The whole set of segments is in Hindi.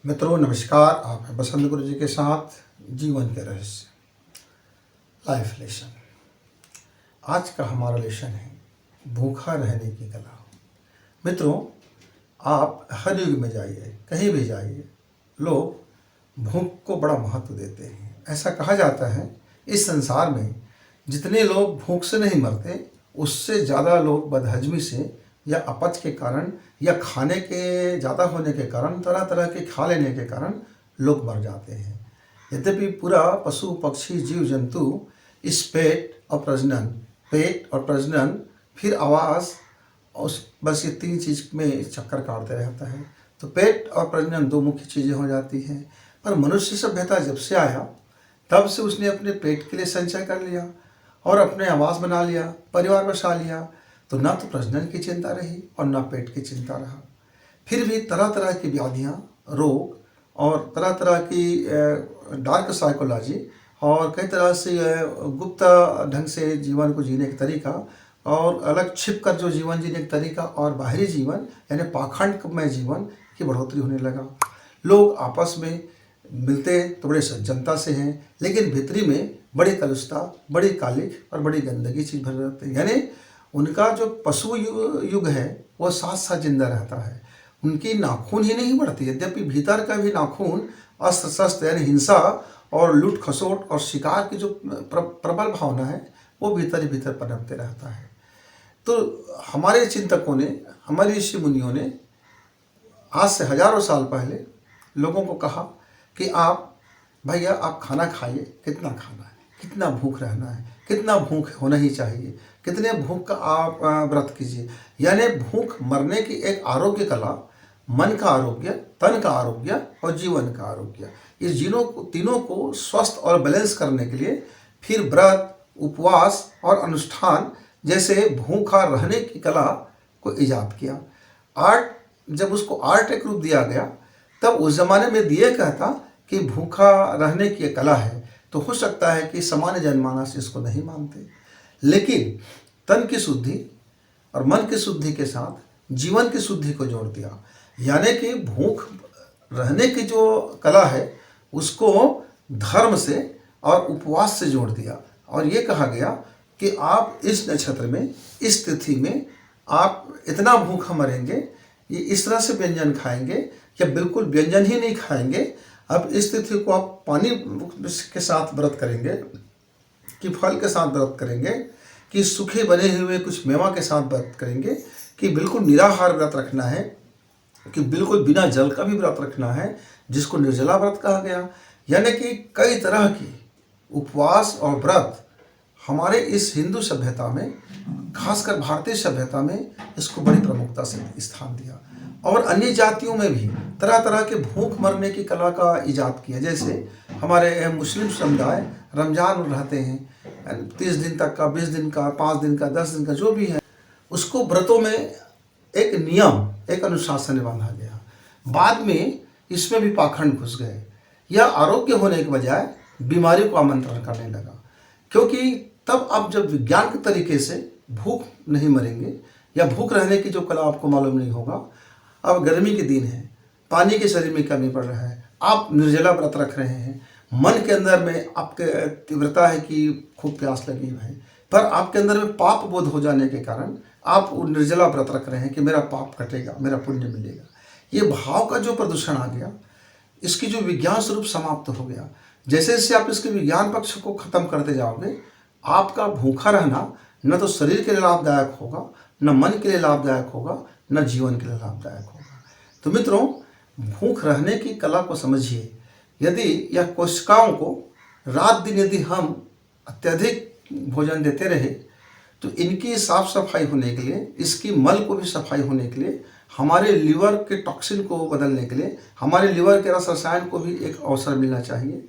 मित्रों नमस्कार। आप हैं बसंत गुरु जी के साथ जीवन के रहस्य लाइफ लेसन। आज का हमारा लेसन है भूखा रहने की कला। मित्रों, आप हर युग में जाइए, कहीं भी जाइए, लोग भूख को बड़ा महत्व देते हैं। ऐसा कहा जाता है इस संसार में जितने लोग भूख से नहीं मरते, उससे ज़्यादा लोग बदहजमी से या अपच के कारण या खाने के ज़्यादा होने के कारण, तरह तरह के खा लेने के कारण लोग मर जाते हैं। यद्यपि पूरा पशु पक्षी जीव जंतु इस पेट और प्रजनन फिर आवास उस बस ये तीन चीज़ में चक्कर काटते रहता है। तो पेट और प्रजनन दो मुख्य चीज़ें हो जाती हैं। पर मनुष्य सभ्यता जब से आया तब से उसने अपने पेट के लिए संचय कर लिया और अपने आवास बना लिया, परिवार बसा लिया। तो ना तो प्रजनन की चिंता रही और ना पेट की चिंता रहा। फिर भी तरह तरह की व्याधियाँ, रोग और तरह तरह की डार्क साइकोलॉजी और कई तरह से गुप्त ढंग से जीवन को जीने का तरीका और अलग छिप कर जो जीवन जीने का तरीका और बाहरी जीवन यानी पाखंडमय जीवन की बढ़ोतरी होने लगा। लोग आपस में मिलते तो बड़े सज्जनता से हैं, लेकिन भीतरी में बड़ी कलुषता, बड़ी कालिख और बड़ी गंदगी चीज़ भर रहती है। यानी उनका जो पशु युग है वह साथ साथ जिंदा रहता है। उनकी नाखून ही नहीं बढ़ती, यद्यपि भीतर का भी नाखून अस्त्र शस्त्र यानी हिंसा और लूट खसोट और शिकार की जो प्रबल भावना है वो भीतर ही भीतर पनपते रहता है। तो हमारे चिंतकों ने, हमारे ऋषि मुनियों ने आज से हजारों साल पहले लोगों को कहा कि भैया आप खाना खाइए, कितना खाना है, कितना भूख रहना है, कितना भूख होना ही चाहिए, कितने भूख का आप व्रत कीजिए। यानी भूख मरने की एक आरोग्य कला, मन का आरोग्य, तन का आरोग्य और जीवन का आरोग्य, इस तीनों को स्वस्थ और बैलेंस करने के लिए फिर व्रत, उपवास और अनुष्ठान जैसे भूखा रहने की कला को ईजाद किया। जब उसको आर्ट एक रूप दिया गया तब उस जमाने में दिए कहता कि भूखा रहने की कला है, तो हो सकता है कि सामान्य जनमानस इसको नहीं मानते। लेकिन तन की शुद्धि और मन की शुद्धि के साथ जीवन की शुद्धि को जोड़ दिया। यानी कि भूख रहने की जो कला है उसको धर्म से और उपवास से जोड़ दिया और ये कहा गया कि आप इस नक्षत्र में, इस तिथि में आप इतना भूखा मरेंगे, ये इस तरह से व्यंजन खाएंगे या बिल्कुल व्यंजन ही नहीं खाएंगे। अब इस तिथि को आप पानी के साथ व्रत करेंगे कि फल के साथ व्रत करेंगे कि सूखे बने हुए कुछ मेवा के साथ व्रत करेंगे कि बिल्कुल निराहार व्रत रखना है कि बिल्कुल बिना जल का भी व्रत रखना है, जिसको निर्जला व्रत कहा गया। यानी कि कई तरह की उपवास और व्रत हमारे इस हिंदू सभ्यता में, खासकर भारतीय सभ्यता में इसको बड़ी प्रमुखता से स्थान दिया। और अन्य जातियों में भी तरह तरह के भूख मरने की कला का इजाद किया। जैसे हमारे मुस्लिम समुदाय रमज़ान रहते हैं 30 दिन तक का, 20 दिन का, 5 दिन का, 10 दिन का, जो भी है उसको व्रतों में एक नियम, एक अनुशासन बांधा गया। बाद में इसमें भी पाखंड घुस गए। यह आरोग्य होने के बजाय बीमारी को आमंत्रण करने लगा, क्योंकि तब अब जब विज्ञान के तरीके से भूख नहीं मरेंगे या भूख रहने की जो कला आपको मालूम नहीं होगा। अब गर्मी के दिन है, पानी के शरीर में कमी पड़ रहा है, आप निर्जला व्रत रख रहे हैं, मन के अंदर में आपके तीव्रता है कि खूब प्यास लगी है, पर आपके अंदर में पाप बोध हो जाने के कारण आप निर्जला व्रत रख रहे हैं कि मेरा पाप कटेगा, मेरा पुण्य मिलेगा। ये भाव का जो प्रदूषण आ गया, इसकी जो विज्ञान स्वरूप समाप्त हो गया। जैसे जैसे आप इसके विज्ञान पक्ष को खत्म करते जाओगे, आपका भूखा रहना न तो शरीर के लिए लाभदायक होगा, न मन के लिए लाभदायक होगा, न जीवन के लिए लाभदायक होगा। तो मित्रों, भूख रहने की कला को समझिए। यदि यह कोशिकाओं को रात दिन यदि हम अत्यधिक भोजन देते रहे तो इनकी साफ सफाई होने के लिए, इसकी मल को भी सफाई होने के लिए, हमारे लिवर के टॉक्सिन को बदलने के लिए, हमारे लिवर के रस रसायन को भी एक अवसर मिलना चाहिए,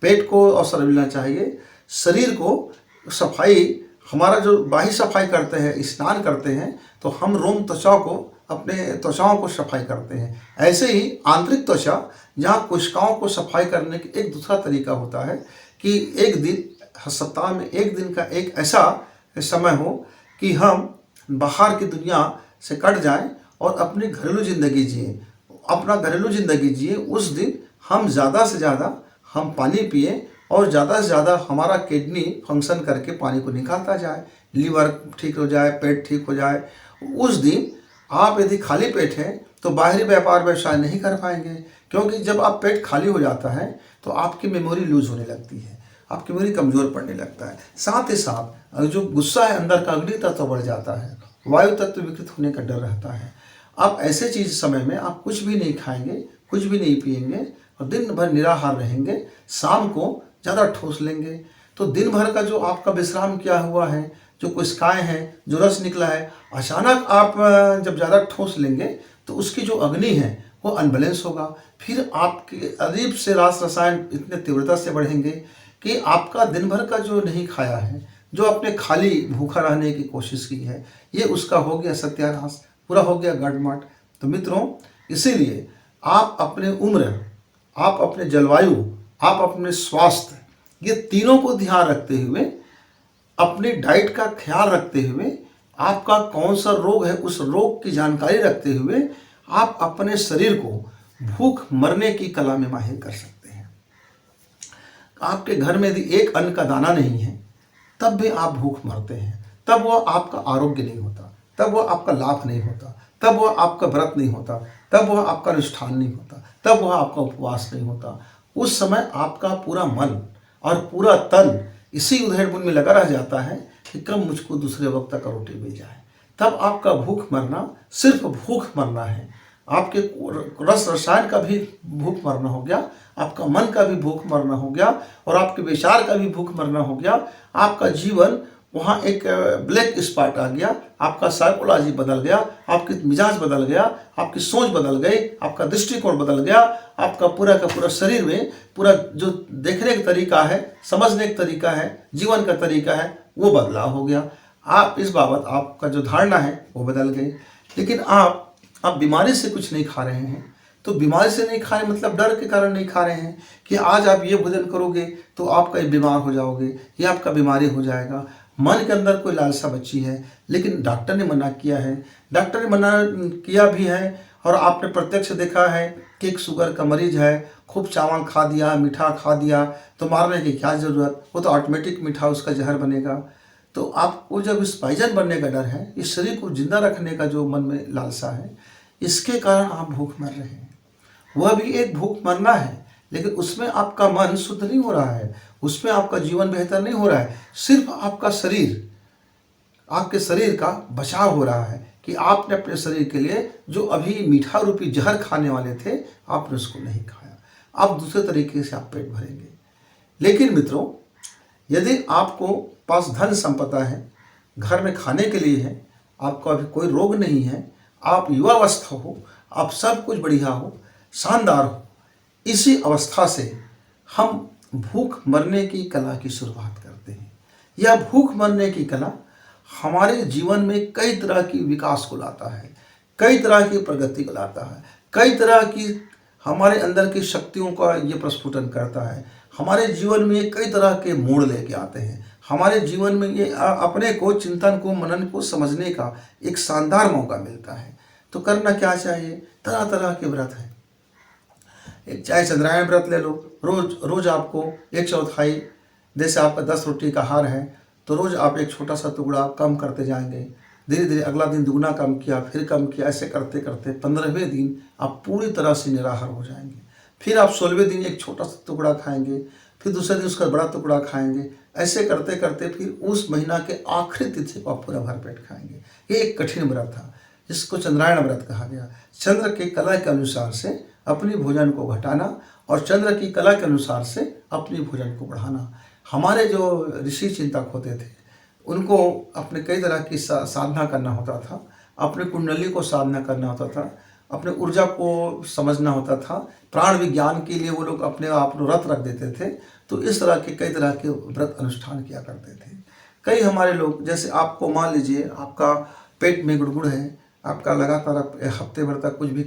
पेट को अवसर मिलना चाहिए, शरीर को सफाई, हमारा जो बाह्य सफाई करते हैं, स्नान करते हैं तो हम रोम त्वचा को, अपने त्वचाओं को सफाई करते हैं। ऐसे ही आंतरिक त्वचा, जहाँ कोशिकाओं को सफाई करने की एक दूसरा तरीका होता है कि एक दिन, सप्ताह में एक दिन का एक ऐसा समय हो कि हम बाहर की दुनिया से कट जाएं और अपनी घरेलू ज़िंदगी जिएं। अपना घरेलू ज़िंदगी जिए, उस दिन हम ज़्यादा से ज़्यादा हम पानी पिए और ज़्यादा से ज़्यादा हमारा किडनी फंक्शन करके पानी को निकालता जाए, लीवर ठीक हो जाए, पेट ठीक हो जाए। उस दिन आप यदि खाली पेट हैं तो बाहरी व्यापार व्यवसाय नहीं कर पाएंगे, क्योंकि जब आप पेट खाली हो जाता है तो आपकी मेमोरी लूज होने लगती है, आपकी मेमोरी कमज़ोर पड़ने लगता है। साथ ही साथ जो गुस्सा है अंदर का, अग्नि तत्व बढ़ जाता है, वायु तत्व विकृत होने का डर रहता है। आप ऐसे चीज़ समय में आप कुछ भी नहीं खाएंगे, कुछ भी नहीं पिएंगे और दिन भर निराहार रहेंगे, शाम को ज़्यादा ठोस लेंगे तो दिन भर का जो आपका विश्राम किया हुआ है, जो कोशिकाएं हैं, जो रस निकला है, अचानक आप जब ज़्यादा ठोस लेंगे तो उसकी जो अग्नि है वो अनबैलेंस होगा। फिर आपके अजीब से रास रसायन इतने तीव्रता से बढ़ेंगे कि आपका दिन भर का जो नहीं खाया है, जो आपने खाली भूखा रहने की कोशिश की है, ये उसका हो गया सत्यानाश, पूरा हो गया गड़मट। तो मित्रों, इसीलिए आप अपने उम्र, आप अपने जलवायु, आप अपने स्वास्थ्य, ये तीनों को ध्यान रखते हुए, अपनी डाइट का ख्याल रखते हुए, आपका कौन सा रोग है उस रोग की जानकारी रखते हुए आप अपने शरीर को भूख मरने की कला में माहिर कर सकते हैं। आपके घर में यदि एक अन्न का दाना नहीं है तब भी आप भूख मरते हैं, तब वह आपका आरोग्य नहीं होता, तब वह आपका लाभ नहीं होता, तब वह आपका व्रत नहीं होता, तब वह आपका अनुष्ठान नहीं होता, तब वह आपका उपवास नहीं होता। उस समय आपका पूरा मन और पूरा तन इसी उधेड़-बुन में लगा रह जाता है कि कब मुझको दूसरे वक्त तक रोटी मिल जाए। तब आपका भूख मरना सिर्फ भूख मरना है, आपके रस रसायन का भी भूख मरना हो गया, आपका मन का भी भूख मरना हो गया और आपके विचार का भी भूख मरना हो गया। आपका जीवन वहाँ एक ब्लैक स्पॉट आ गया, आपका साइकोलॉजी बदल गया, आपकी मिजाज बदल गया, आपकी सोच बदल गई, आपका दृष्टिकोण बदल गया, आपका पूरा का पूरा शरीर में पूरा जो देखने का तरीका है, समझने का तरीका है, जीवन का तरीका है, वो बदलाव हो गया। आप इस बाबत आपका जो धारणा है वो बदल गई। लेकिन आप बीमारी से कुछ नहीं खा रहे हैं, तो बीमारी से नहीं खा रहे मतलब डर के कारण नहीं खा रहे हैं कि आज आप ये भोजन करोगे तो आपका बीमार हो जाओगे, ये आपका बीमारी हो जाएगा। मन के अंदर कोई लालसा बची है, लेकिन डॉक्टर ने मना किया है, डॉक्टर ने मना किया भी है और आपने प्रत्यक्ष देखा है कि एक शुगर का मरीज है, खूब चावल खा दिया, मीठा खा दिया, तो मारने की क्या ज़रूरत, वो तो ऑटोमेटिक मीठा उसका जहर बनेगा। तो आपको जब इस पॉइजन बनने का डर है, इस शरीर को जिंदा रखने का जो मन में लालसा है, इसके कारण आप भूख मर रहे हैं। वह भी एक भूख मरना है, लेकिन उसमें आपका मन शुद्ध नहीं हो रहा है, उसमें आपका जीवन बेहतर नहीं हो रहा है, सिर्फ आपका शरीर, आपके शरीर का बचाव हो रहा है कि आपने अपने शरीर के लिए जो अभी मीठा रूपी जहर खाने वाले थे, आपने उसको नहीं खाया। आप दूसरे तरीके से आप पेट भरेंगे। लेकिन मित्रों, यदि आपको पास धन संपदा है, घर में खाने के लिए है, आपको अभी कोई रोग नहीं है, आप युवावस्था हो, आप सब कुछ बढ़िया हो, शानदार हो, इसी अवस्था से हम भूख मरने की कला की शुरुआत करते हैं। यह भूख मरने की कला हमारे जीवन में कई तरह की विकास को लाता है, कई तरह की प्रगति को लाता है, कई तरह की हमारे अंदर की शक्तियों का ये प्रस्फुटन करता है। हमारे जीवन में ये कई तरह के मोड़ लेके आते हैं। हमारे जीवन में ये अपने को, चिंतन को, मनन को समझने का एक शानदार मौका मिलता है। तो करना क्या चाहिए? तरह तरह के व्रत हैं। एक चाहे चंद्रायण व्रत ले लो, रोज आपको 1/4, जैसे आपका 10 रोटी का आहार है तो रोज आप एक छोटा सा टुकड़ा कम करते जाएंगे, धीरे धीरे अगला दिन दुगना कम किया, फिर कम किया, ऐसे करते करते 15वें दिन आप पूरी तरह से निराहार हो जाएंगे। फिर आप 16वें दिन एक छोटा सा टुकड़ा खाएंगे, फिर दूसरे दिन उसका बड़ा टुकड़ा खाएंगे, ऐसे करते करते फिर उस महीना के आखिरी तिथि को आप पूरा भरपेट खाएंगे। ये एक कठिन व्रत था जिसको चंद्रायण व्रत कहा गया। चंद्र के कला के अनुसार से अपनी भोजन को घटाना और चंद्र की कला के अनुसार से अपनी भोजन को बढ़ाना। हमारे जो ऋषि चिंतक होते थे उनको अपने कई तरह की साधना करना होता था, अपने कुंडली को साधना करना होता था, अपने ऊर्जा को समझना होता था, प्राण विज्ञान के लिए वो लोग अपने आप व्रत रख देते थे। तो इस तरह के कई तरह के व्रत अनुष्ठान किया करते थे। कई हमारे लोग, जैसे आपको मान लीजिए आपका पेट में गुड़गुड़ है, आपका लगातार हफ्ते भर तक कुछ भी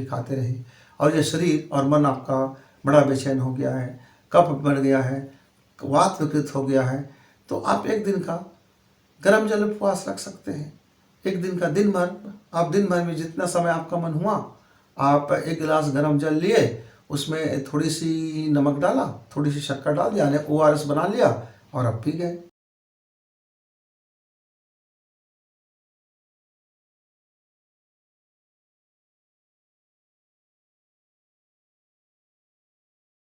खाते रहे और ये शरीर और मन आपका बड़ा बेचैन हो गया है, कफ बढ़ गया है, वात विकृत हो गया है, तो आप एक दिन का गर्म जल उपवास रख सकते हैं। एक दिन का दिन भर, आप दिन भर में जितना समय आपका मन हुआ आप एक गिलास गर्म जल लिए, उसमें थोड़ी सी नमक डाला, थोड़ी सी शक्कर डाल दिया, यानी ORS बना लिया और आप पी गए।